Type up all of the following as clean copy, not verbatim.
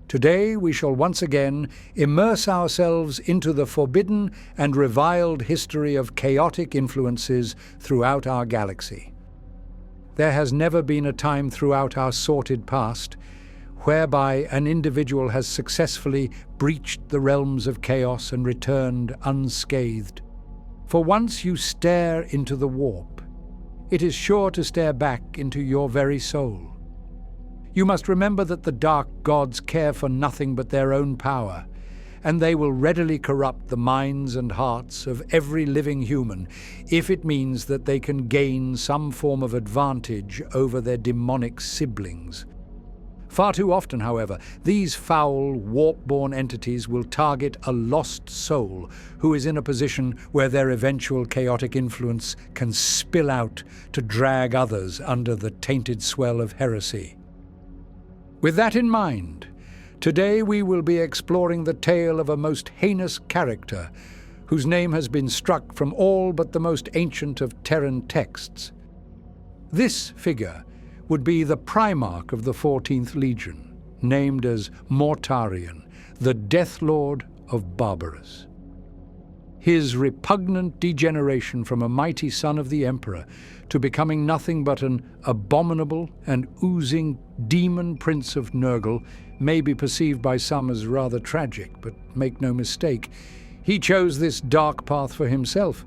Today we shall once again immerse ourselves into the forbidden and reviled history of chaotic influences throughout our galaxy. There has never been a time throughout our sordid past whereby an individual has successfully breached the realms of chaos and returned unscathed. For once you stare into the warp, it is sure to stare back into your very soul. You must remember that the dark gods care for nothing but their own power, and they will readily corrupt the minds and hearts of every living human if it means that they can gain some form of advantage over their demonic siblings. Far too often, however, these foul, warp-born entities will target a lost soul who is in a position where their eventual chaotic influence can spill out to drag others under the tainted swell of heresy. With that in mind, today we will be exploring the tale of a most heinous character whose name has been struck from all but the most ancient of Terran texts. This figure would be the Primarch of the 14th Legion, named as Mortarion, the Death Lord of Barbarus. His repugnant degeneration from a mighty son of the Emperor to becoming nothing but an abominable and oozing demon prince of Nurgle may be perceived by some as rather tragic, but make no mistake, he chose this dark path for himself,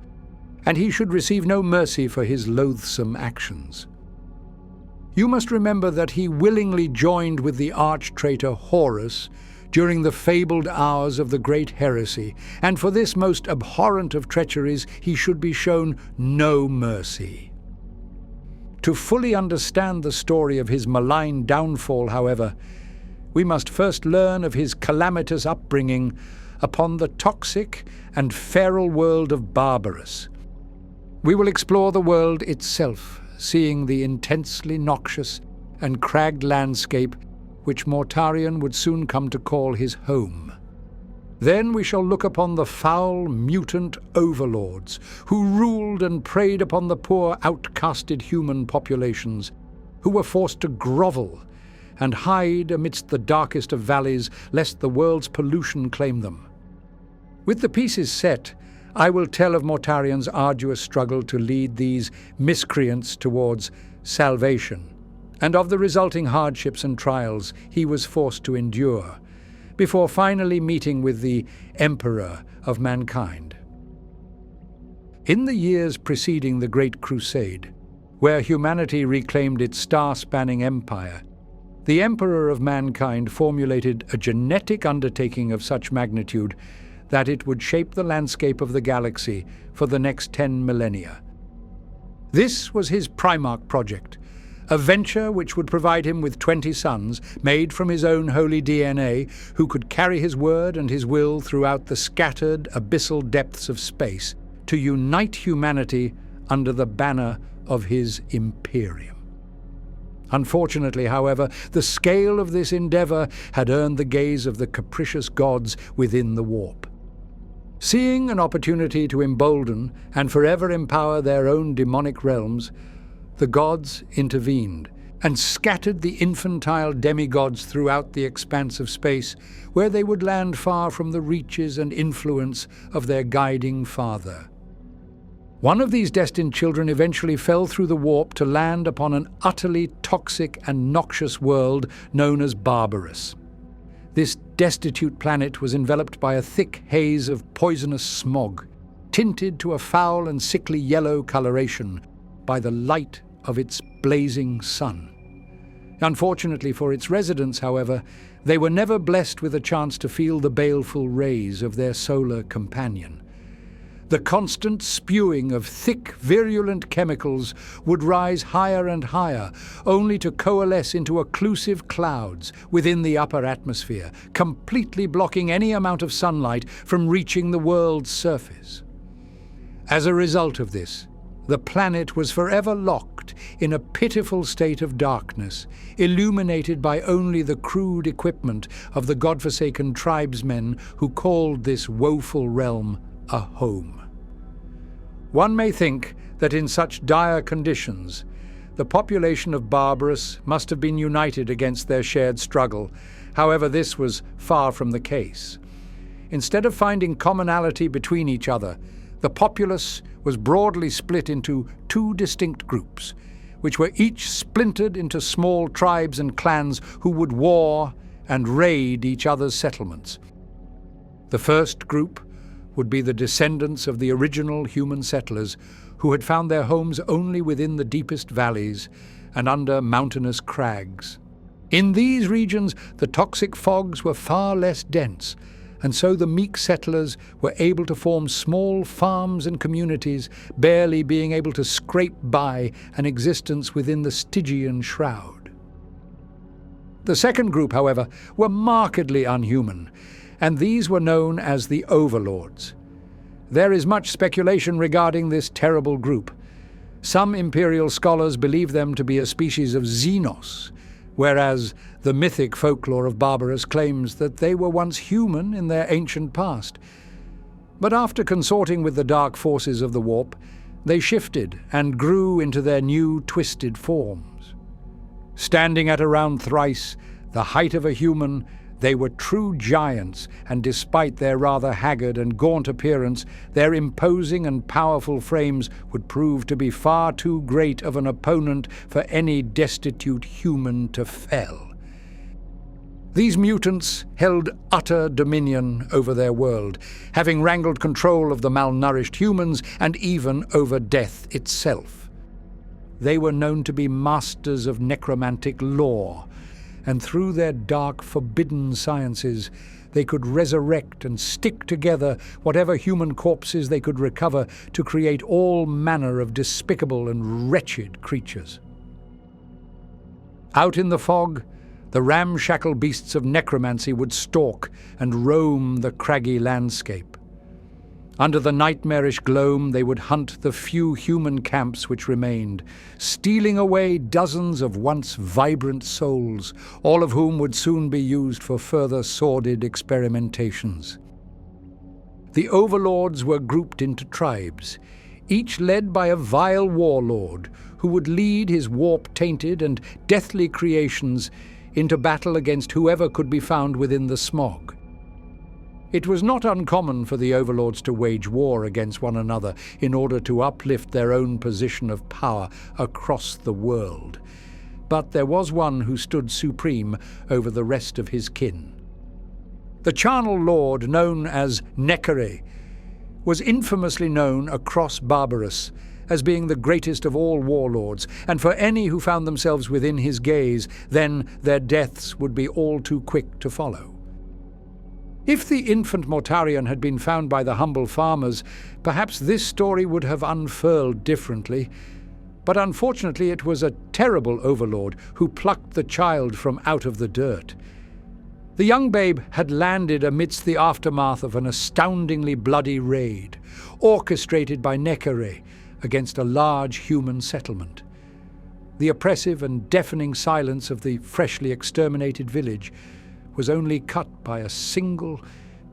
and he should receive no mercy for his loathsome actions. You must remember that he willingly joined with the arch-traitor Horus during the fabled hours of the Great Heresy, and for this most abhorrent of treacheries he should be shown no mercy. To fully understand the story of his malign downfall, however, we must first learn of his calamitous upbringing upon the toxic and feral world of Barbarus. We will explore the world itself, seeing the intensely noxious and cragged landscape which Mortarion would soon come to call his home. Then we shall look upon the foul, mutant overlords who ruled and preyed upon the poor, outcasted human populations, who were forced to grovel and hide amidst the darkest of valleys lest the world's pollution claim them. With the pieces set, I will tell of Mortarion's arduous struggle to lead these miscreants towards salvation, and of the resulting hardships and trials he was forced to endure, before finally meeting with the Emperor of mankind. In the years preceding the Great Crusade, where humanity reclaimed its star-spanning empire, the Emperor of mankind formulated a genetic undertaking of such magnitude that it would shape the landscape of the galaxy for the next 10 millennia. This was his Primarch project, a venture which would provide him with 20 sons, made from his own holy DNA, who could carry his word and his will throughout the scattered, abyssal depths of space, to unite humanity under the banner of his Imperium. Unfortunately, however, the scale of this endeavor had earned the gaze of the capricious gods within the warp. Seeing an opportunity to embolden and forever empower their own demonic realms, the gods intervened and scattered the infantile demigods throughout the expanse of space, where they would land far from the reaches and influence of their guiding father. One of these destined children eventually fell through the warp to land upon an utterly toxic and noxious world known as Barbarus. This destitute planet was enveloped by a thick haze of poisonous smog, tinted to a foul and sickly yellow coloration by the light of its blazing sun. Unfortunately for its residents, however, they were never blessed with a chance to feel the baleful rays of their solar companion. The constant spewing of thick, virulent chemicals would rise higher and higher, only to coalesce into occlusive clouds within the upper atmosphere, completely blocking any amount of sunlight from reaching the world's surface. As a result of this, the planet was forever locked in a pitiful state of darkness, illuminated by only the crude equipment of the godforsaken tribesmen who called this woeful realm a home. One may think that in such dire conditions, the population of Barbarus must have been united against their shared struggle. However, this was far from the case. Instead of finding commonality between each other, the populace was broadly split into two distinct groups, which were each splintered into small tribes and clans who would war and raid each other's settlements. The first group would be the descendants of the original human settlers who had found their homes only within the deepest valleys and under mountainous crags. In these regions, the toxic fogs were far less dense, and so the meek settlers were able to form small farms and communities, barely being able to scrape by an existence within the Stygian shroud. The second group, however, were markedly unhuman, and these were known as the Overlords. There is much speculation regarding this terrible group. Some imperial scholars believe them to be a species of Xenos, whereas the mythic folklore of Barbarus claims that they were once human in their ancient past. But after consorting with the dark forces of the warp, they shifted and grew into their new twisted forms. Standing at around thrice the height of a human, they were true giants, and despite their rather haggard and gaunt appearance, their imposing and powerful frames would prove to be far too great of an opponent for any destitute human to fell. These mutants held utter dominion over their world, having wrangled control of the malnourished humans and even over death itself. They were known to be masters of necromantic lore, and through their dark, forbidden sciences, they could resurrect and stick together whatever human corpses they could recover to create all manner of despicable and wretched creatures. Out in the fog, the ramshackle beasts of necromancy would stalk and roam the craggy landscape. Under the nightmarish gloam, they would hunt the few human camps which remained, stealing away dozens of once vibrant souls, all of whom would soon be used for further sordid experimentations. The overlords were grouped into tribes, each led by a vile warlord who would lead his warp-tainted and deathly creations into battle against whoever could be found within the smog. It was not uncommon for the overlords to wage war against one another in order to uplift their own position of power across the world. But there was one who stood supreme over the rest of his kin. The charnel lord, known as Narrator, was infamously known across Barbarus as being the greatest of all warlords, and for any who found themselves within his gaze, then their deaths would be all too quick to follow. If the infant Mortarion had been found by the humble farmers, perhaps this story would have unfurled differently. But unfortunately it was a terrible overlord who plucked the child from out of the dirt. The young babe had landed amidst the aftermath of an astoundingly bloody raid, orchestrated by Narrator against a large human settlement. The oppressive and deafening silence of the freshly exterminated village was only cut by a single,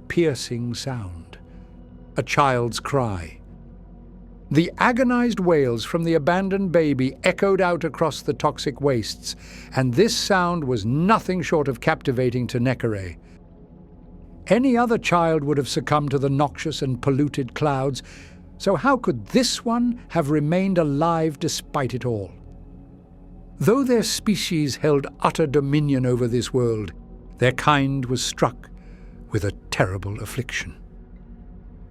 piercing sound: a child's cry. The agonized wails from the abandoned baby echoed out across the toxic wastes, and this sound was nothing short of captivating to Narrator. Any other child would have succumbed to the noxious and polluted clouds, so how could this one have remained alive despite it all? Though their species held utter dominion over this world, their kind was struck with a terrible affliction.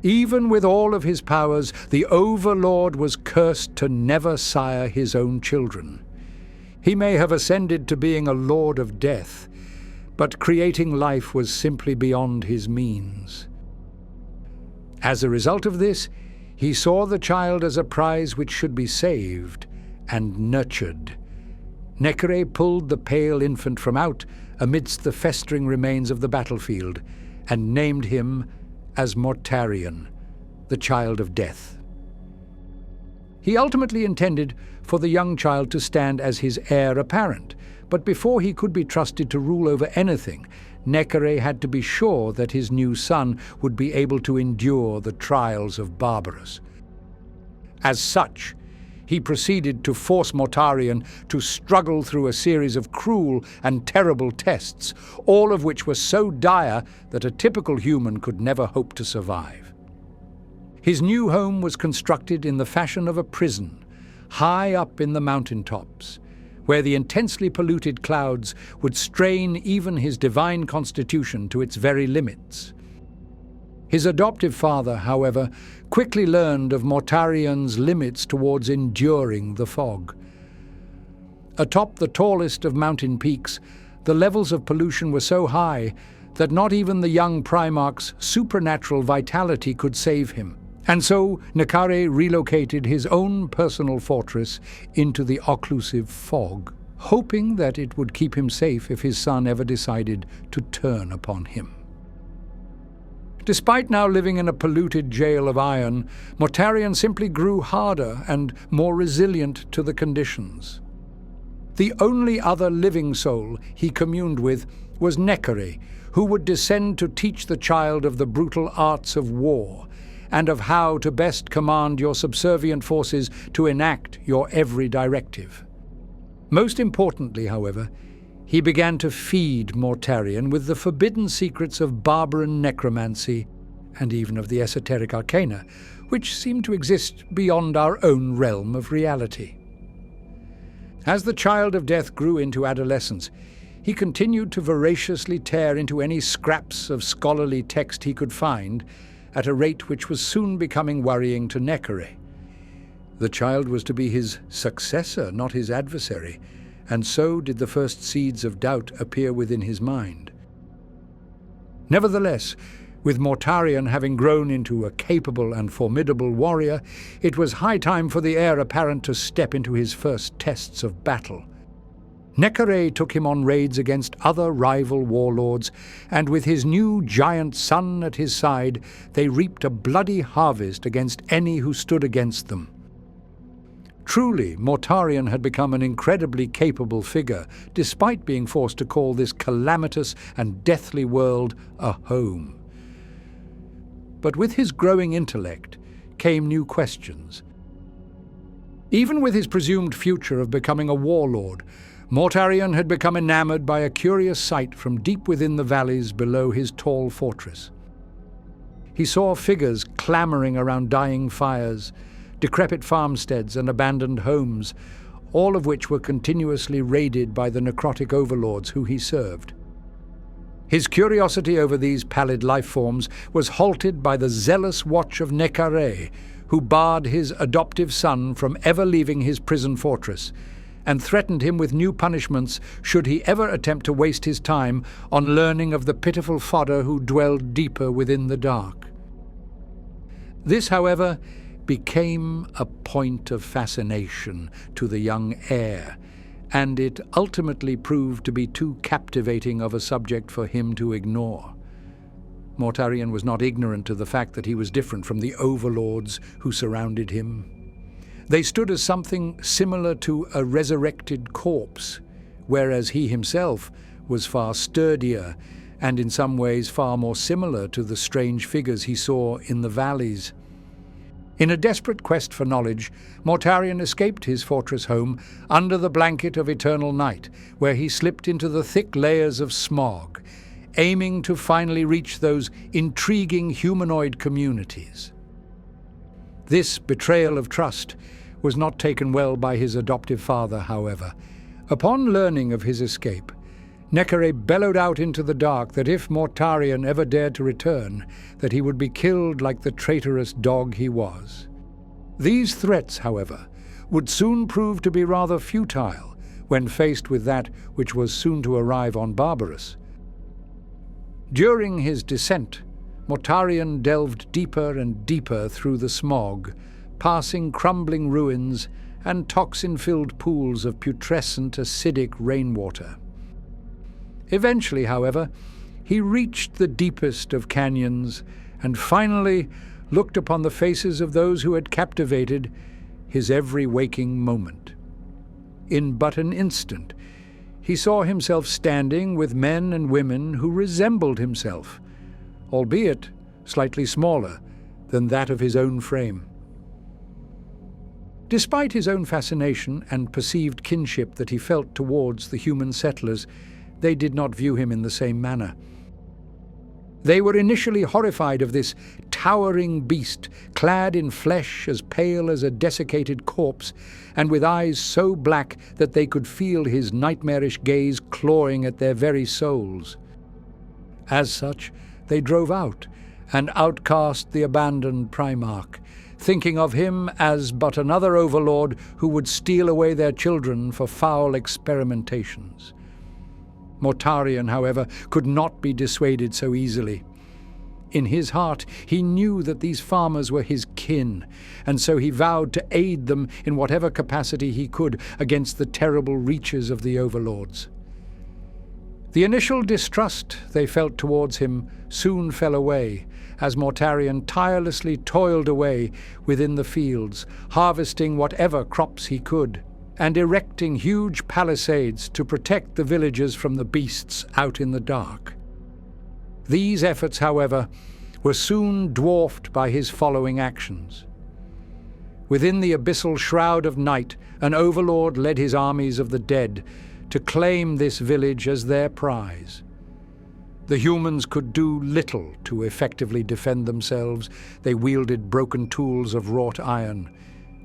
Even with all of his powers, the Overlord was cursed to never sire his own children. He may have ascended to being a lord of death, but creating life was simply beyond his means. As a result of this, he saw the child as a prize which should be saved and nurtured. Narrator pulled the pale infant from out amidst the festering remains of the battlefield and named him as Mortarion, the child of death. He ultimately intended for the young child to stand as his heir apparent, but before he could be trusted to rule over anything, Narrator had to be sure that his new son would be able to endure the trials of Barbarus. As such, he proceeded to force Mortarion to struggle through a series of cruel and terrible tests, all of which were so dire that a typical human could never hope to survive. His new home was constructed in the fashion of a prison, high up in the mountain tops, where the intensely polluted clouds would strain even his divine constitution to its very limits. His adoptive father, however, quickly learned of Mortarion's limits towards enduring the fog. Atop the tallest of mountain peaks, the levels of pollution were so high that not even the young Primarch's supernatural vitality could save him. And so Necare relocated his own personal fortress into the occlusive fog, hoping that it would keep him safe if his son ever decided to turn upon him. Despite now living in a polluted jail of iron, Mortarion simply grew harder and more resilient to the conditions. The only other living soul he communed with was Necare, who would descend to teach the child of the brutal arts of war, and of how to best command your subservient forces to enact your every directive. Most importantly, however, he began to feed Mortarion with the forbidden secrets of Barbaran necromancy and even of the esoteric arcana, which seem to exist beyond our own realm of reality. As the child of death grew into adolescence, he continued to voraciously tear into any scraps of scholarly text he could find, at a rate which was soon becoming worrying to Necare. The child was to be his successor, not his adversary, and so did the first seeds of doubt appear within his mind. Nevertheless, with Mortarion having grown into a capable and formidable warrior, it was high time for the heir apparent to step into his first tests of battle. Necare took him on raids against other rival warlords, and with his new giant son at his side, they reaped a bloody harvest against any who stood against them. Truly, Mortarion had become an incredibly capable figure, despite being forced to call this calamitous and deathly world a home. But with his growing intellect came new questions. Even with his presumed future of becoming a warlord, Mortarion had become enamored by a curious sight from deep within the valleys below his tall fortress. He saw figures clamoring around dying fires, decrepit farmsteads and abandoned homes, all of which were continuously raided by the necrotic overlords who he served. His curiosity over these pallid life forms was halted by the zealous watch of Necare, who barred his adoptive son from ever leaving his prison fortress, and threatened him with new punishments should he ever attempt to waste his time on learning of the pitiful fodder who dwelled deeper within the dark. This, however, became a point of fascination to the young heir, and it ultimately proved to be too captivating of a subject for him to ignore. Mortarion was not ignorant to the fact that he was different from the overlords who surrounded him. They stood as something similar to a resurrected corpse, whereas he himself was far sturdier and in some ways far more similar to the strange figures he saw in the valleys. In a desperate quest for knowledge, Mortarion escaped his fortress home under the blanket of eternal night, where he slipped into the thick layers of smog, aiming to finally reach those intriguing humanoid communities. This betrayal of trust was not taken well by his adoptive father, however. Upon learning of his escape, Necare bellowed out into the dark that if Mortarion ever dared to return, that he would be killed like the traitorous dog he was. These threats, however, would soon prove to be rather futile when faced with that which was soon to arrive on Barbarus. During his descent, Mortarion delved deeper and deeper through the smog, passing crumbling ruins and toxin-filled pools of putrescent acidic rainwater. Eventually, however, he reached the deepest of canyons and finally looked upon the faces of those who had captivated his every waking moment. In but an instant, he saw himself standing with men and women who resembled himself, albeit slightly smaller than that of his own frame. Despite his own fascination and perceived kinship that he felt towards the human settlers, they did not view him in the same manner. They were initially horrified of this towering beast, clad in flesh as pale as a desiccated corpse, and with eyes so black that they could feel his nightmarish gaze clawing at their very souls. As such, they drove out and outcast the abandoned Primarch, thinking of him as but another overlord who would steal away their children for foul experimentations. Mortarion, however, could not be dissuaded so easily. In his heart, he knew that these farmers were his kin, and so he vowed to aid them in whatever capacity he could against the terrible reaches of the overlords. The initial distrust they felt towards him soon fell away, as Mortarion tirelessly toiled away within the fields, harvesting whatever crops he could, and erecting huge palisades to protect the villagers from the beasts out in the dark. These efforts, however, were soon dwarfed by his following actions. Within the abyssal shroud of night, an overlord led his armies of the dead to claim this village as their prize. The humans could do little to effectively defend themselves. They wielded broken tools of wrought iron,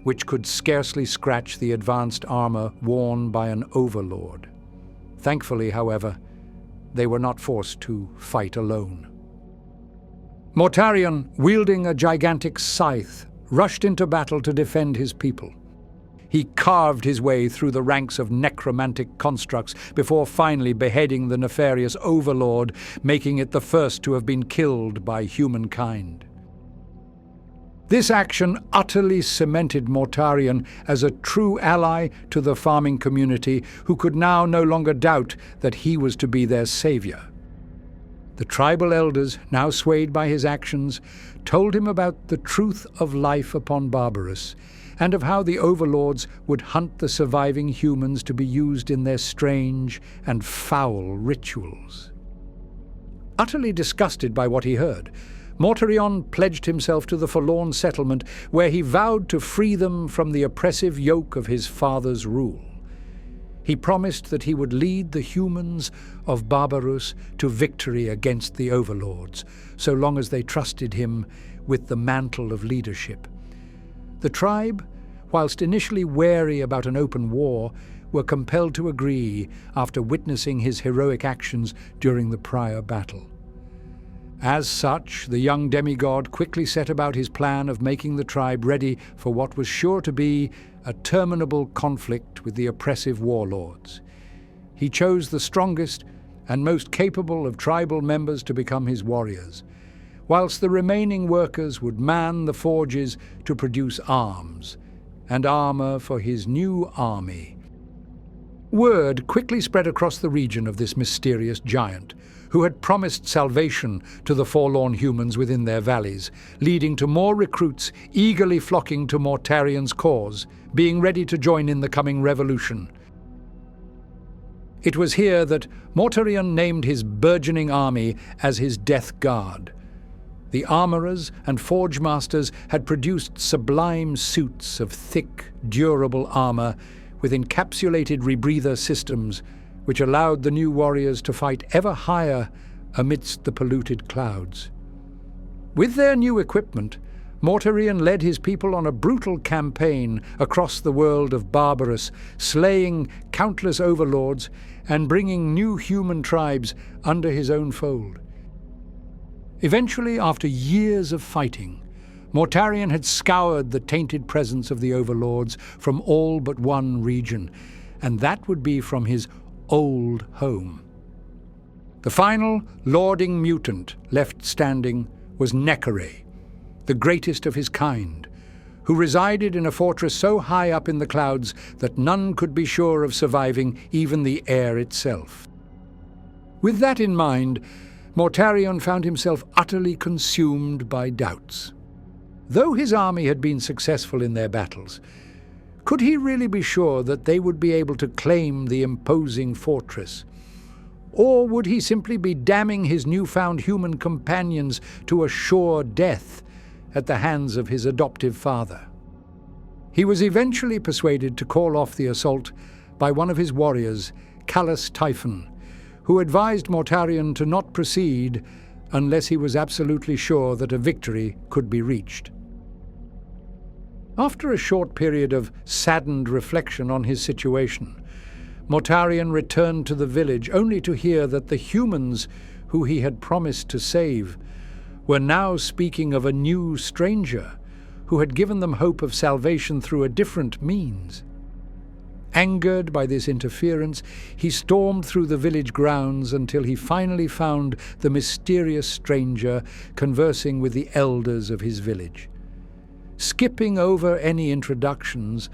which could scarcely scratch the advanced armor worn by an overlord. Thankfully, however, they were not forced to fight alone. Mortarion, wielding a gigantic scythe, rushed into battle to defend his people. He carved his way through the ranks of necromantic constructs before finally beheading the nefarious overlord, making it the first to have been killed by humankind. This action utterly cemented Mortarion as a true ally to the farming community, who could now no longer doubt that he was to be their savior. The tribal elders, now swayed by his actions, told him about the truth of life upon Barbarus, and of how the overlords would hunt the surviving humans to be used in their strange and foul rituals. Utterly disgusted by what he heard, Mortarion pledged himself to the forlorn settlement, where he vowed to free them from the oppressive yoke of his father's rule. He promised that he would lead the humans of Barbarus to victory against the overlords, so long as they trusted him with the mantle of leadership. The tribe, whilst initially wary about an open war, were compelled to agree after witnessing his heroic actions during the prior battle. As such, the young demigod quickly set about his plan of making the tribe ready for what was sure to be a terminable conflict with the oppressive warlords. He chose the strongest and most capable of tribal members to become his warriors, whilst the remaining workers would man the forges to produce arms and armor for his new army. Word quickly spread across the region of this mysterious giant, who had promised salvation to the forlorn humans within their valleys, leading to more recruits eagerly flocking to Mortarion's cause, being ready to join in the coming revolution. It was here that Mortarion named his burgeoning army as his death guard. The armorers and forge masters had produced sublime suits of thick, durable armor with encapsulated rebreather systems, which allowed the new warriors to fight ever higher amidst the polluted clouds. With their new equipment, Mortarion led his people on a brutal campaign across the world of Barbarus, slaying countless overlords and bringing new human tribes under his own fold. Eventually, after years of fighting, Mortarion had scoured the tainted presence of the overlords from all but one region, and that would be from his old home. The final lording mutant left standing was Necare, the greatest of his kind, who resided in a fortress so high up in the clouds that none could be sure of surviving even the air itself. With that in mind, Mortarion found himself utterly consumed by doubts. Though his army had been successful in their battles, could he really be sure that they would be able to claim the imposing fortress? Or would he simply be damning his newfound human companions to a sure death at the hands of his adoptive father? He was eventually persuaded to call off the assault by one of his warriors, Callus Typhon, who advised Mortarion to not proceed unless he was absolutely sure that a victory could be reached. After a short period of saddened reflection on his situation, Mortarion returned to the village only to hear that the humans who he had promised to save were now speaking of a new stranger who had given them hope of salvation through a different means. Angered by this interference, he stormed through the village grounds until he finally found the mysterious stranger conversing with the elders of his village. Skipping over any introductions,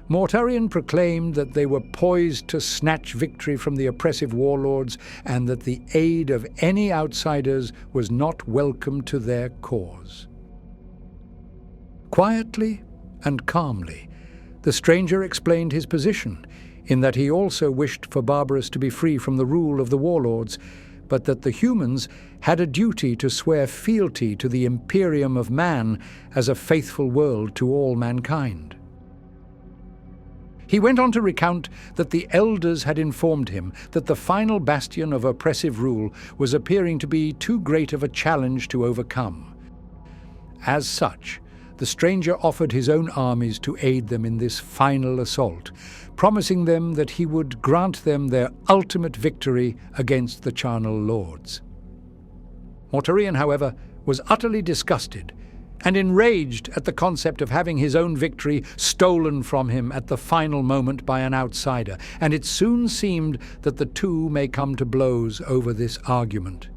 Mortarion proclaimed that they were poised to snatch victory from the oppressive warlords and that the aid of any outsiders was not welcome to their cause. Quietly and calmly, the stranger explained his position, in that he also wished for Barbarus to be free from the rule of the warlords, but that the humans had a duty to swear fealty to the imperium of man as a faithful world to all mankind. He went on to recount that the elders had informed him that the final bastion of oppressive rule was appearing to be too great of a challenge to overcome. As such, the stranger offered his own armies to aid them in this final assault, promising them that he would grant them their ultimate victory against the charnel lords. Mortarion, however, was utterly disgusted and enraged at the concept of having his own victory stolen from him at the final moment by an outsider, and it soon seemed that the two may come to blows over this argument.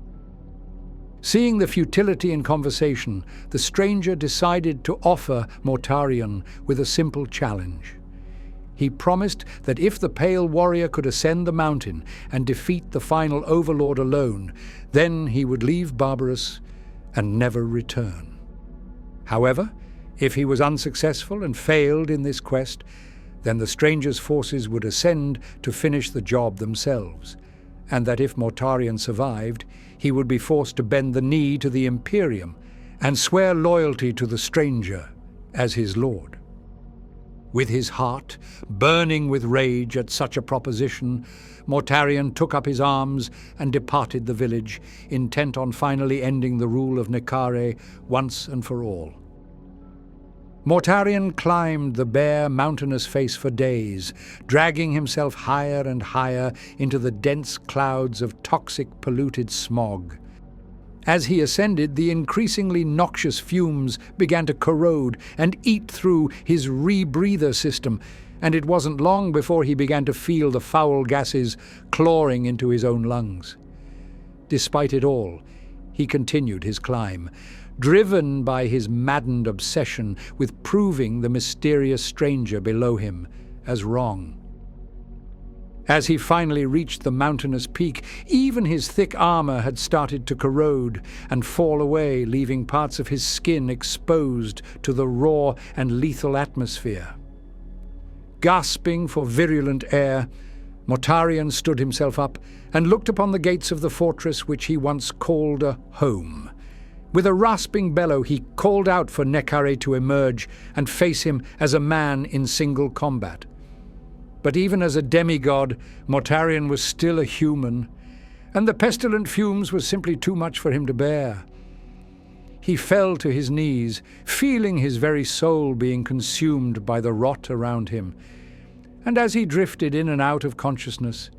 Seeing the futility in conversation, the stranger decided to offer Mortarion with a simple challenge. He promised that if the Pale Warrior could ascend the mountain and defeat the final overlord alone, then he would leave Barbarus and never return. However, if he was unsuccessful and failed in this quest, then the stranger's forces would ascend to finish the job themselves, and that if Mortarion survived, he would be forced to bend the knee to the Imperium and swear loyalty to the stranger as his lord. With his heart burning with rage at such a proposition, Mortarion took up his arms and departed the village, intent on finally ending the rule of Necare once and for all. Mortarion climbed the bare, mountainous face for days, dragging himself higher and higher into the dense clouds of toxic, polluted smog. As he ascended, the increasingly noxious fumes began to corrode and eat through his rebreather system, and it wasn't long before he began to feel the foul gases clawing into his own lungs. Despite it all, he continued his climb, driven by his maddened obsession with proving the mysterious stranger below him as wrong. As he finally reached the mountainous peak, even his thick armor had started to corrode and fall away, leaving parts of his skin exposed to the raw and lethal atmosphere. Gasping for virulent air, Mortarion stood himself up and looked upon the gates of the fortress which he once called a home. With a rasping bellow, he called out for Necare to emerge and face him as a man in single combat. But even as a demigod, Mortarion was still a human, and the pestilent fumes were simply too much for him to bear. He fell to his knees, feeling his very soul being consumed by the rot around him, and as he drifted in and out of consciousness,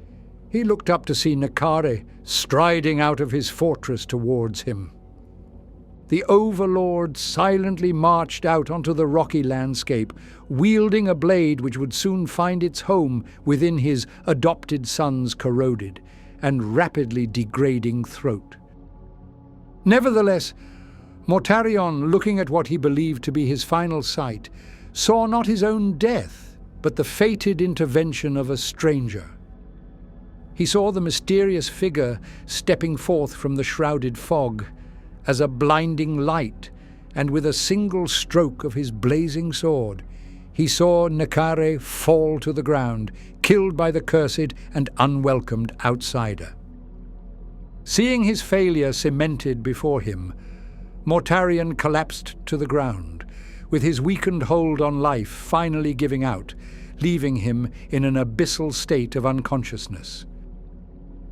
he looked up to see Necare striding out of his fortress towards him. The overlord silently marched out onto the rocky landscape, wielding a blade which would soon find its home within his adopted son's corroded and rapidly degrading throat. Nevertheless, Mortarion, looking at what he believed to be his final sight, saw not his own death, but the fated intervention of a stranger. He saw the mysterious figure stepping forth from the shrouded fog as a blinding light, and with a single stroke of his blazing sword, he saw Necare fall to the ground, killed by the cursed and unwelcomed outsider. Seeing his failure cemented before him, Mortarion collapsed to the ground, with his weakened hold on life finally giving out, leaving him in an abyssal state of unconsciousness.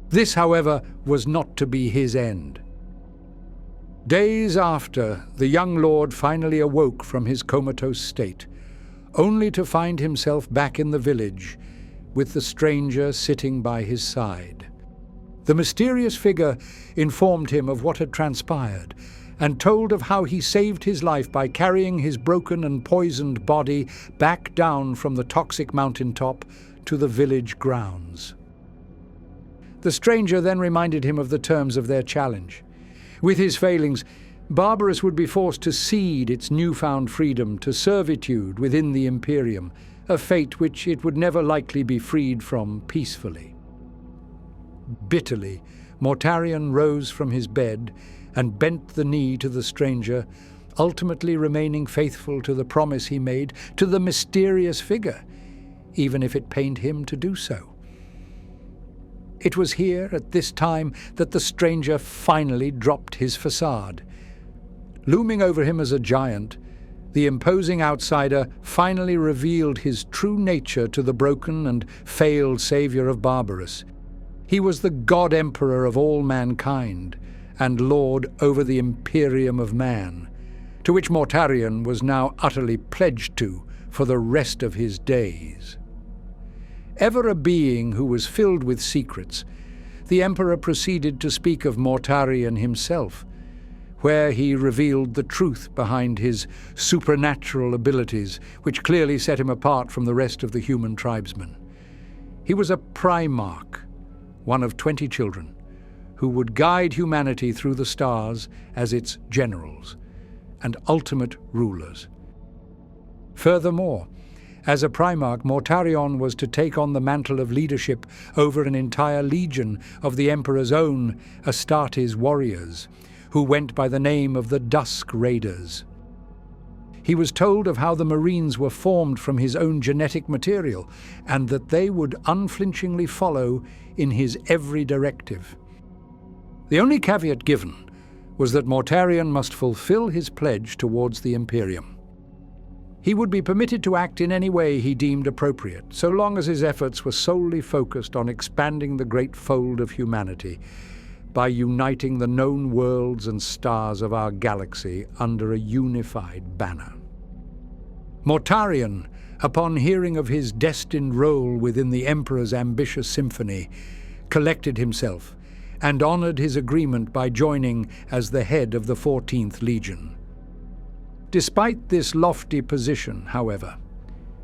This, however, was not to be his end. Days after, the young lord finally awoke from his comatose state, only to find himself back in the village, with the stranger sitting by his side. The mysterious figure informed him of what had transpired, and told of how he saved his life by carrying his broken and poisoned body back down from the toxic mountaintop to the village grounds. The stranger then reminded him of the terms of their challenge. With his failings, Barbarus would be forced to cede its newfound freedom to servitude within the Imperium, a fate which it would never likely be freed from peacefully. Bitterly, Mortarion rose from his bed and bent the knee to the stranger, ultimately remaining faithful to the promise he made to the mysterious figure, even if it pained him to do so. It was here, at this time, that the stranger finally dropped his facade. Looming over him as a giant, the imposing outsider finally revealed his true nature to the broken and failed savior of Barbarus. He was the god-emperor of all mankind, and lord over the Imperium of man, to which Mortarion was now utterly pledged to for the rest of his days. Ever a being who was filled with secrets, the Emperor proceeded to speak of Mortarion himself, where he revealed the truth behind his supernatural abilities, which clearly set him apart from the rest of the human tribesmen. He was a Primarch, one of 20 children, who would guide humanity through the stars as its generals and ultimate rulers. Furthermore, as a Primarch, Mortarion was to take on the mantle of leadership over an entire legion of the Emperor's own Astartes warriors, who went by the name of the Dusk Raiders. He was told of how the Marines were formed from his own genetic material, and that they would unflinchingly follow in his every directive. The only caveat given was that Mortarion must fulfill his pledge towards the Imperium. He would be permitted to act in any way he deemed appropriate, so long as his efforts were solely focused on expanding the great fold of humanity by uniting the known worlds and stars of our galaxy under a unified banner. Mortarion, upon hearing of his destined role within the Emperor's ambitious symphony, collected himself and honored his agreement by joining as the head of the 14th Legion. Despite this lofty position, however,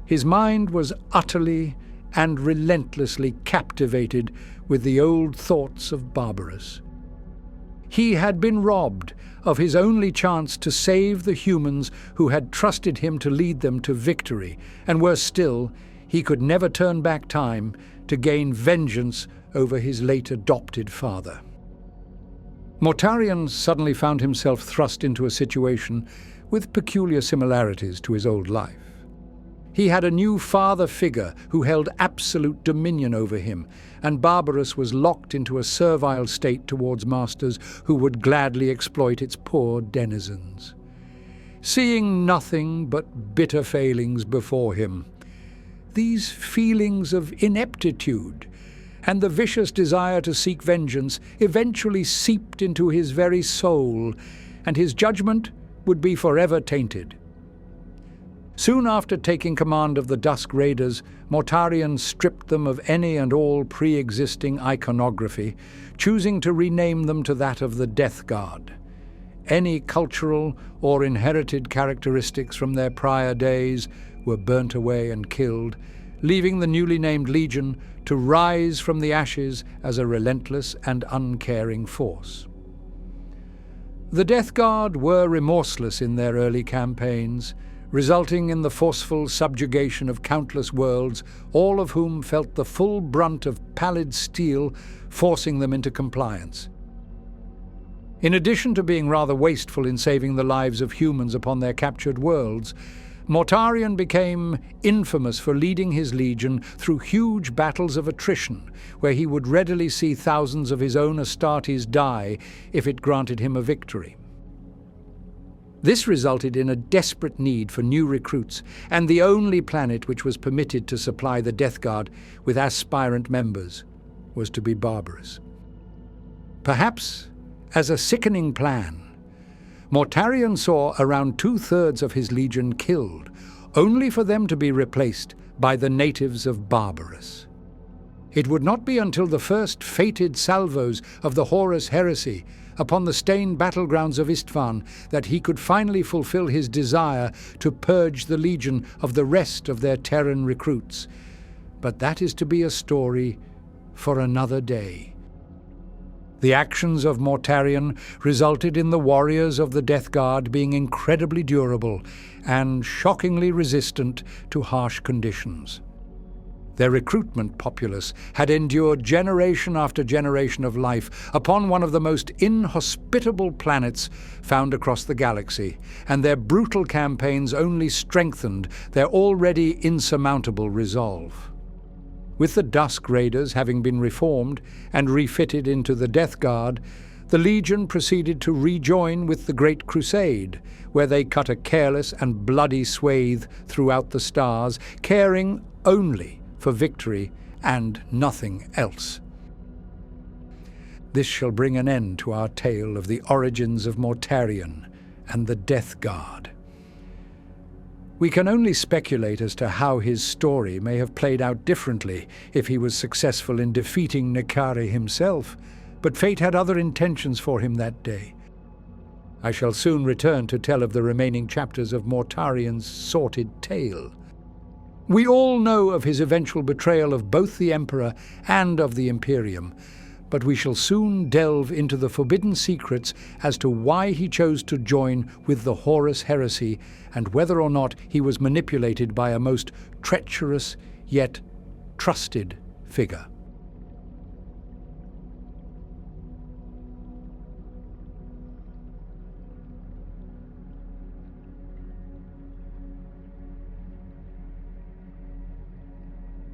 his mind was utterly and relentlessly captivated with the old thoughts of Barbarus. He had been robbed of his only chance to save the humans who had trusted him to lead them to victory, and worse still, he could never turn back time to gain vengeance over his late adopted father. Mortarion suddenly found himself thrust into a situation with peculiar similarities to his old life. He had a new father figure who held absolute dominion over him, and Barbarus was locked into a servile state towards masters who would gladly exploit its poor denizens. Seeing nothing but bitter failings before him, these feelings of ineptitude and the vicious desire to seek vengeance eventually seeped into his very soul, and his judgment would be forever tainted. Soon after taking command of the Dusk Raiders, Mortarion stripped them of any and all pre-existing iconography, choosing to rename them to that of the Death Guard. Any cultural or inherited characteristics from their prior days were burnt away and killed, leaving the newly named Legion to rise from the ashes as a relentless and uncaring force. The Death Guard were remorseless in their early campaigns, resulting in the forceful subjugation of countless worlds, all of whom felt the full brunt of pallid steel forcing them into compliance. In addition to being rather wasteful in saving the lives of humans upon their captured worlds, Mortarion became infamous for leading his legion through huge battles of attrition, where he would readily see thousands of his own Astartes die if it granted him a victory. This resulted in a desperate need for new recruits, and the only planet which was permitted to supply the Death Guard with aspirant members was to be Barbarus. Perhaps as a sickening plan, Mortarion saw around 2/3 of his legion killed, only for them to be replaced by the natives of Barbarus. It would not be until the first fated salvos of the Horus heresy upon the stained battlegrounds of Istvan that he could finally fulfill his desire to purge the legion of the rest of their Terran recruits. But that is to be a story for another day. The actions of Mortarion resulted in the warriors of the Death Guard being incredibly durable and shockingly resistant to harsh conditions. Their recruitment populace had endured generation after generation of life upon one of the most inhospitable planets found across the galaxy, and their brutal campaigns only strengthened their already insurmountable resolve. With the Dusk Raiders having been reformed and refitted into the Death Guard, the Legion proceeded to rejoin with the Great Crusade, where they cut a careless and bloody swathe throughout the stars, caring only for victory and nothing else. This shall bring an end to our tale of the origins of Mortarion and the Death Guard. We can only speculate as to how his story may have played out differently if he was successful in defeating Nekari himself, but fate had other intentions for him that day. I shall soon return to tell of the remaining chapters of Mortarion's sordid tale. We all know of his eventual betrayal of both the Emperor and of the Imperium, but we shall soon delve into the forbidden secrets as to why he chose to join with the Horus heresy and whether or not he was manipulated by a most treacherous yet trusted figure.